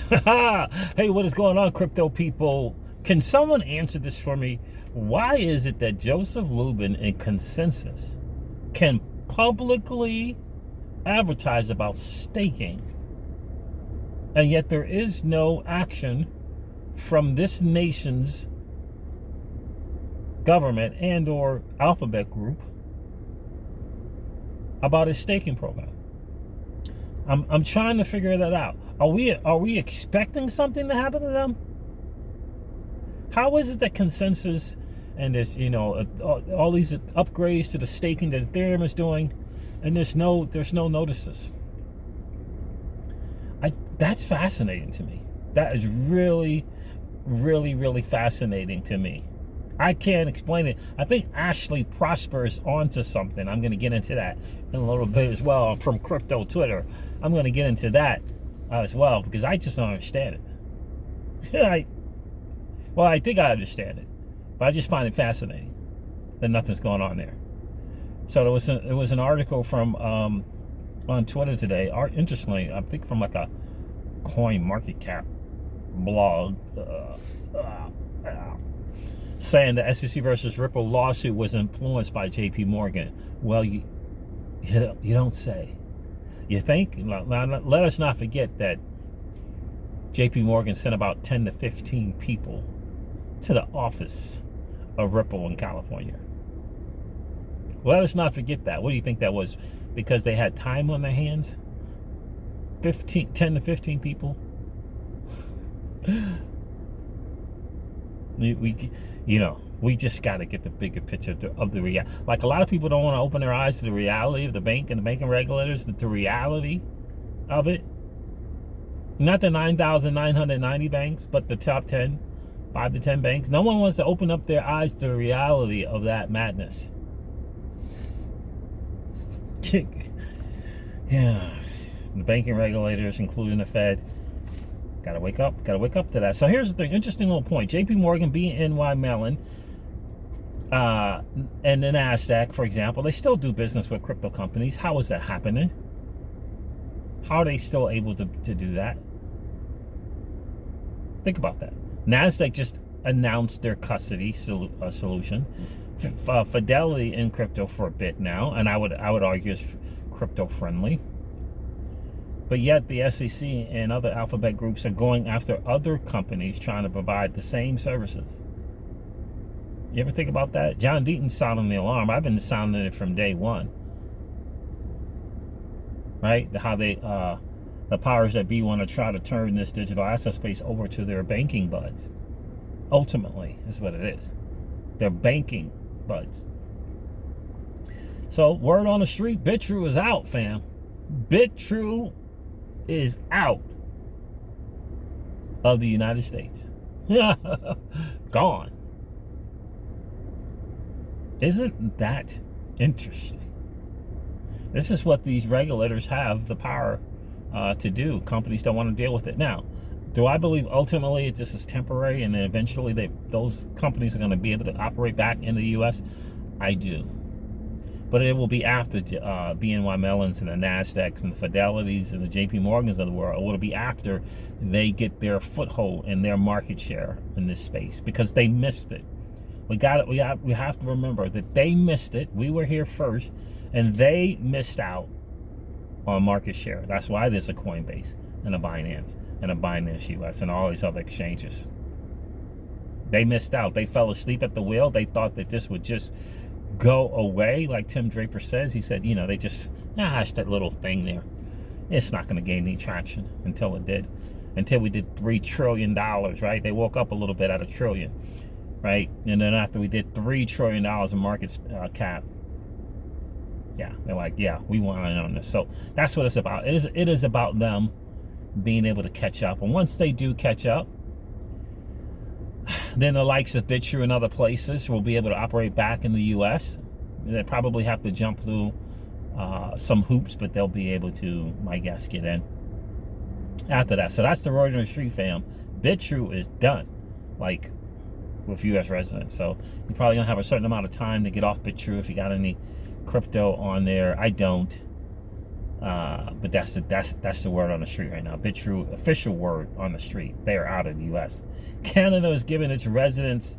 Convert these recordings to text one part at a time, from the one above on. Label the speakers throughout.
Speaker 1: Hey, what is going on, crypto people? Can someone answer this for me? Why is it that Joseph Lubin and Consensus can publicly advertise about staking, and yet there is no action from this nation's government and or alphabet group about his staking program? I'm trying to figure that out. Are we expecting something to happen to them? How is it that Consensus and this, all these upgrades to the staking that Ethereum is doing, and there's no notices? That's fascinating to me. That is really, really, really fascinating to me. I can't explain it. I think Ashley Prosper is onto something. I'm going to get into that in a little bit as well from crypto Twitter. I'm going to get into that as well because I just don't understand it. I think I understand it, but I just find it fascinating that nothing's going on there. So there was an article from on Twitter today. Interestingly, I think from like a Coin Market Cap blog. Saying the SEC versus Ripple lawsuit was influenced by J.P. Morgan. Well, you don't say. You think? Let us not forget that J.P. Morgan sent about 10 to 15 people to the office of Ripple in California. Let us not forget that. What do you think that was? Because they had time on their hands? 10 to 15 people? We just got to get the bigger picture of the reality. Like, a lot of people don't want to open their eyes to the reality of the bank and the banking regulators, the reality of it. Not the 9,990 banks, but the top 10, 5 to 10 banks. No one wants to open up their eyes to the reality of that madness. Yeah, the banking regulators, including the Fed, gotta wake up to that. So here's the thing, interesting little point. JP Morgan, BNY Mellon, and the NASDAQ, for example, they still do business with crypto companies. How is that happening? How are they still able to do that? Think about that. NASDAQ just announced their custody solution. Fidelity in crypto for a bit now, and I would argue is crypto friendly. But yet the SEC and other alphabet groups are going after other companies trying to provide the same services. You ever think about that? John Deaton's sounding the alarm. I've been sounding it from day one. Right? How the powers that be want to try to turn this digital asset space over to their banking buds. Ultimately, is what it is. Their banking buds. So, word on the street, BitTrue is out, fam. BitTrue is out of the United States. Gone. Isn't that interesting? This is what these regulators have the power to do. Companies don't want to deal with it. Now, do I believe ultimately this is temporary and then eventually those companies are going to be able to operate back in the U.S.? I do. But it will be after BNY Mellons and the NASDAQs and the Fidelities and the JP Morgans of the world. It will be after they get their foothold and their market share in this space, because they missed it. We have to remember that they missed it. We were here first, and they missed out on market share. That's why there's a Coinbase and a Binance US and all these other exchanges. They missed out. They fell asleep at the wheel. They thought that this would just go away, like Tim Draper says. He said, they just, it's that little thing there. It's not going to gain any traction until it did. Until we did $3 trillion, right? They woke up a little bit at $1 trillion, right? And then after we did $3 trillion in market cap, they're like, we want in on this. So that's what it's about. It is about them being able to catch up. And once they do catch up, then the likes of BitTrue and other places will be able to operate back in the U.S. They probably have to jump through some hoops, but they'll be able to, my guess, get in after that. So that's the word on the street, fam. BitTrue is done, like, with U.S. residents. So you're probably going to have a certain amount of time to get off BitTrue if you got any crypto on there. I don't. But that's the word on the street right now. BitTrue official word on the street. They are out of the U.S. Canada is giving its residents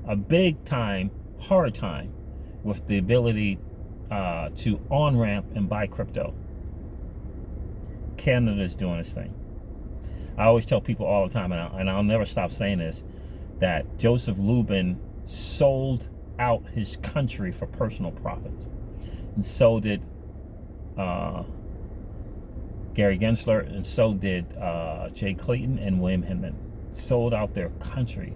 Speaker 1: a big time, hard time with the ability to on-ramp and buy crypto. Canada is doing its thing. I always tell people all the time, and I'll never stop saying this, that Joseph Lubin sold out his country for personal profits. And so did Gary Gensler, and so did Jay Clayton and William Hinman. Sold out their country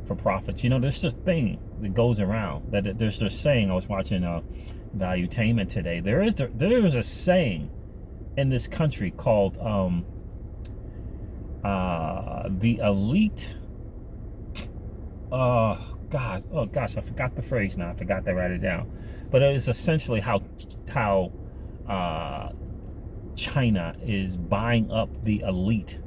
Speaker 1: for profits. You know, there's this thing that goes around that there's this saying. I was watching Valuetainment today. There is a saying in this country called the elite. Oh gosh, I forgot the phrase now. I forgot to write it down. But it is essentially how China is buying up the elite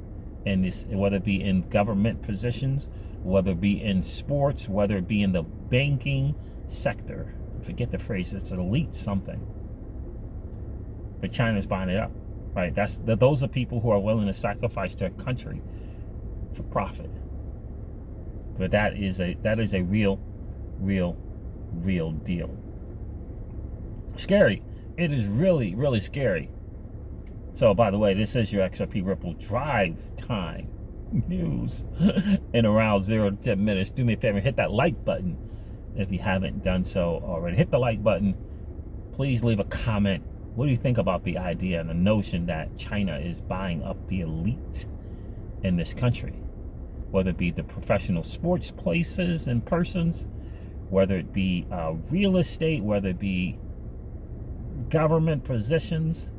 Speaker 1: in this, whether it be in government positions, whether it be in sports, whether it be in the banking sector. I forget the phrase. It's elite something. But China's buying it up, right? Those are people who are willing to sacrifice their country for profit. But that is a real deal. Scary. It is really, really scary. So, by the way, this is your XRP Ripple drive time news in around 0 to 10 minutes. Do me a favor, hit that like button if you haven't done so already. Hit the like button. Please leave a comment. What do you think about the idea and the notion that China is buying up the elite in this country? Whether it be the professional sports places and persons, whether it be real estate, whether it be government positions,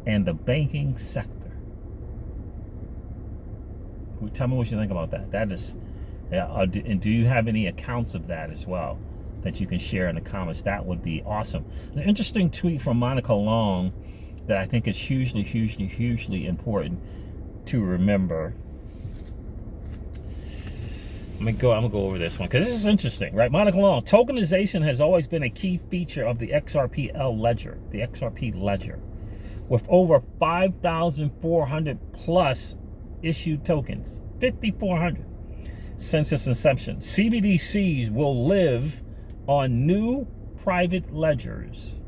Speaker 1: and the banking sector. Tell me what you think about that. That is, and do you have any accounts of that as well that you can share in the comments? That would be awesome. There's an interesting tweet from Monica Long that I think is hugely important to remember. I'm gonna go over this one because this is interesting, right? Monica Long, tokenization has always been a key feature of the XRPL ledger, the XRP ledger, with over 5,400 plus issued tokens, 5,400 since its inception. CBDCs will live on new private ledgers,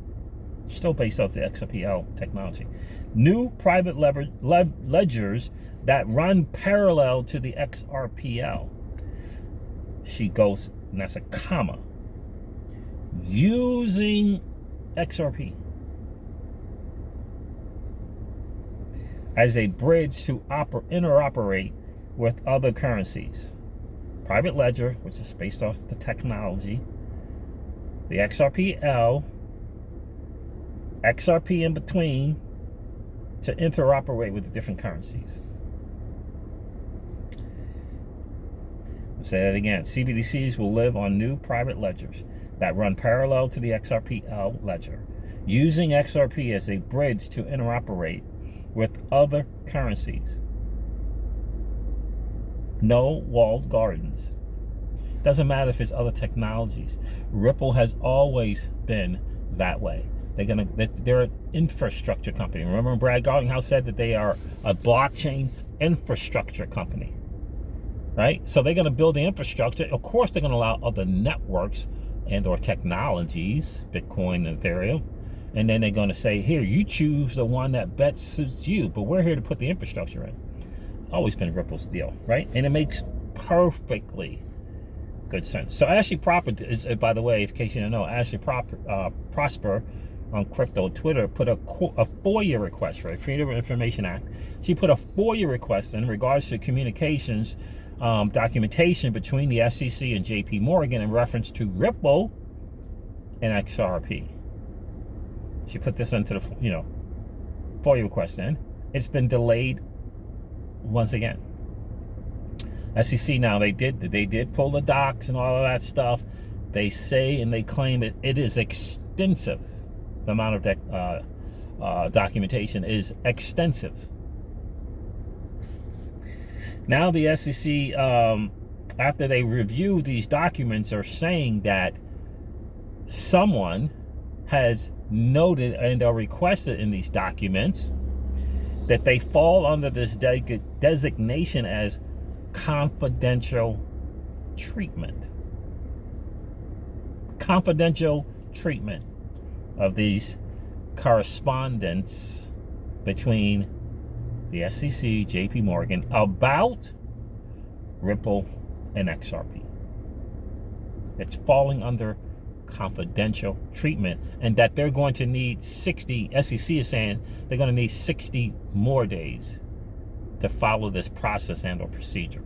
Speaker 1: still based off the XRPL technology. New private ledgers that run parallel to the XRPL. She goes, and that's a comma, using XRP as a bridge to interoperate with other currencies. Private ledger, which is based off the technology, the XRPL, XRP in between, to interoperate with the different currencies. Say that again. CBDCs will live on new private ledgers that run parallel to the XRPL ledger, using XRP as a bridge to interoperate with other currencies. No walled gardens. Doesn't matter if it's other technologies. Ripple has always been that way. They're an infrastructure company. Remember Brad Garlinghouse said that they are a blockchain infrastructure company. Right? So they're going to build the infrastructure. Of course, they're going to allow other networks and or technologies, Bitcoin and Ethereum. And then they're going to say, here, you choose the one that best suits you. But we're here to put the infrastructure in. It's always been Ripple's deal, right? And it makes perfectly good sense. So Ashley Proper is, by the way, in case you don't know, Ashley Prosper on crypto Twitter put a FOIA request for the Freedom of Information Act. She put a FOIA request in regards to communications documentation between the SEC and JP Morgan in reference to Ripple and XRP. She put this into the FOIA request in. It's been delayed once again. SEC now, they did pull the docs and all of that stuff. They say and they claim it is extensive. The amount of documentation is extensive. Now the SEC, after they review these documents, are saying that someone has noted and are requested in these documents that they fall under this designation as confidential treatment. Confidential treatment of these correspondence between the SEC, JP Morgan, about Ripple and XRP. It's falling under confidential treatment, and that they're going to need 60, SEC is saying they're going to need 60 more days to follow this process and or procedure.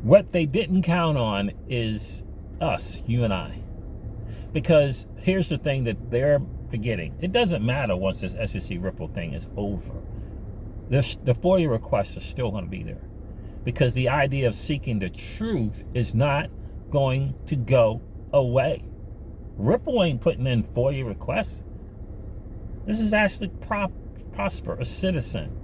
Speaker 1: What they didn't count on is us, you and I. Because here's the thing that they're forgetting. It doesn't matter once this SEC Ripple thing is over. The FOIA requests are still going to be there. Because the idea of seeking the truth is not going to go away. Ripple ain't putting in FOIA requests. This is actually Prosper, a citizen.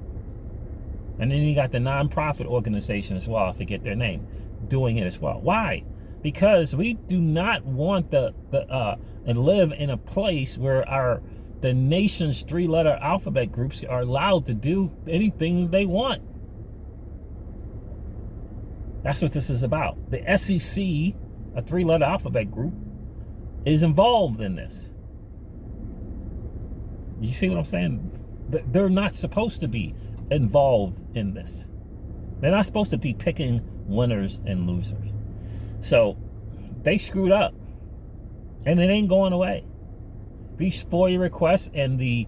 Speaker 1: And then you got the nonprofit organization as well, I forget their name, doing it as well. Why? Because we do not want and live in a place where the nation's 3-letter alphabet groups are allowed to do anything they want. That's what this is about. The SEC, a 3-letter alphabet group, is involved in this. You see what I'm saying? They're not supposed to be involved in this. They're not supposed to be picking winners and losers. So they screwed up, and it ain't going away. These FOIA requests and the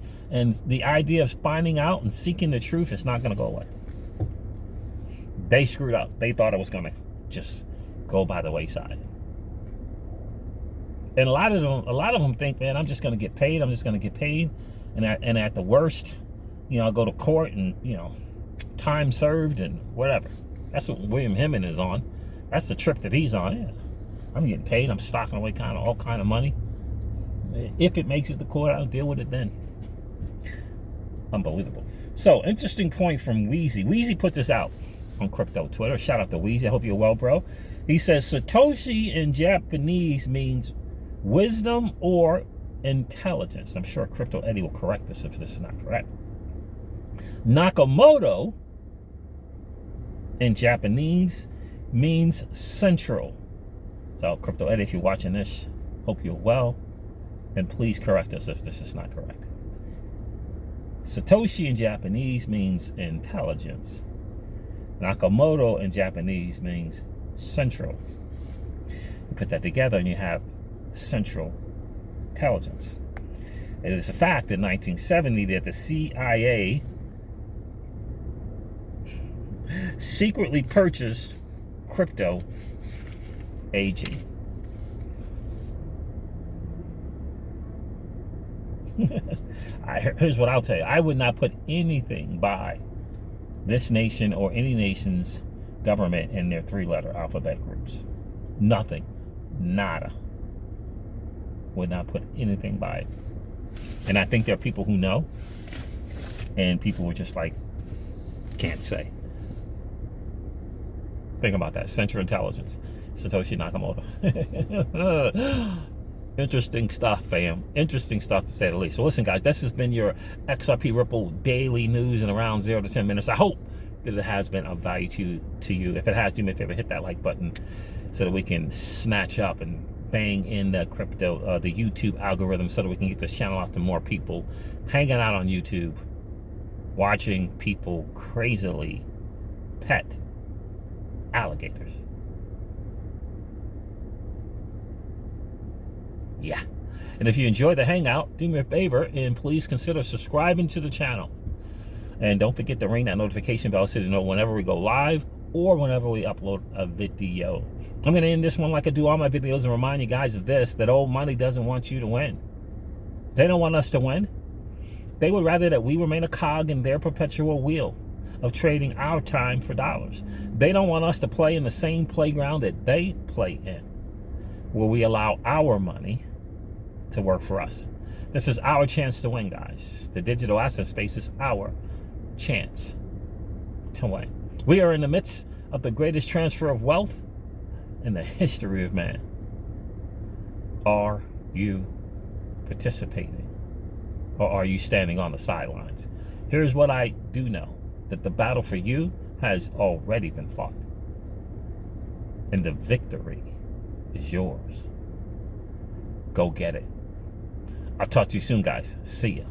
Speaker 1: idea of finding out and seeking the truth is not going to go away. They screwed up. They thought it was going to just go by the wayside. And a lot of them think, man, I'm just going to get paid. I'm just going to get paid. And at the worst, I'll go to court and, time served and whatever. That's what William Hemming is on. That's the trip that he's on. Yeah. I'm getting paid. I'm stocking away all kind of money. If it makes it to court, I'll deal with it then. Unbelievable. So, interesting point from Wheezy. Wheezy put this out on crypto Twitter. Shout out to Wheezy. I hope you're well, bro. He says Satoshi in Japanese means wisdom or intelligence. I'm sure Crypto Eddie will correct us if this is not correct. Nakamoto in Japanese means central. So Crypto Eddie, if you're watching this, hope you're well, and please correct us if this is not correct. Satoshi in Japanese means intelligence. Nakamoto in Japanese means central. You put that together and you have central intelligence. It is a fact in 1970 that the CIA secretly purchased Crypto AG. Here's what I'll tell you. I would not put anything by this nation or any nation's government in their 3-letter alphabet groups. Nothing. Nada. Would not put anything by it. And I think there are people who know, and people were just like, can't say. Think about that. Central Intelligence. Satoshi Nakamoto. Interesting stuff, fam. Interesting stuff, to say the least. So listen, guys, this has been your XRP Ripple daily news in around 0 to 10 minutes. I hope that it has been of value to you. If it has, do me a favor, hit that like button so that we can snatch up and bang in the crypto, the YouTube algorithm, so that we can get this channel out to more people hanging out on YouTube, watching people crazily pet alligators. Yeah. And if you enjoy the hangout, do me a favor and please consider subscribing to the channel. And don't forget to ring that notification bell so you know whenever we go live or whenever we upload a video. I'm going to end this one like I do all my videos and remind you guys of this, that old money doesn't want you to win. They don't want us to win. They would rather that we remain a cog in their perpetual wheel of trading our time for dollars. They don't want us to play in the same playground that they play in, where we allow our money to work for us. This is our chance to win, guys. The digital asset space is our chance to win. We are in the midst of the greatest transfer of wealth in the history of man. Are you participating? Or are you standing on the sidelines? Here's what I do know, that the battle for you has already been fought. And the victory is yours. Go get it. I'll talk to you soon, guys. See ya.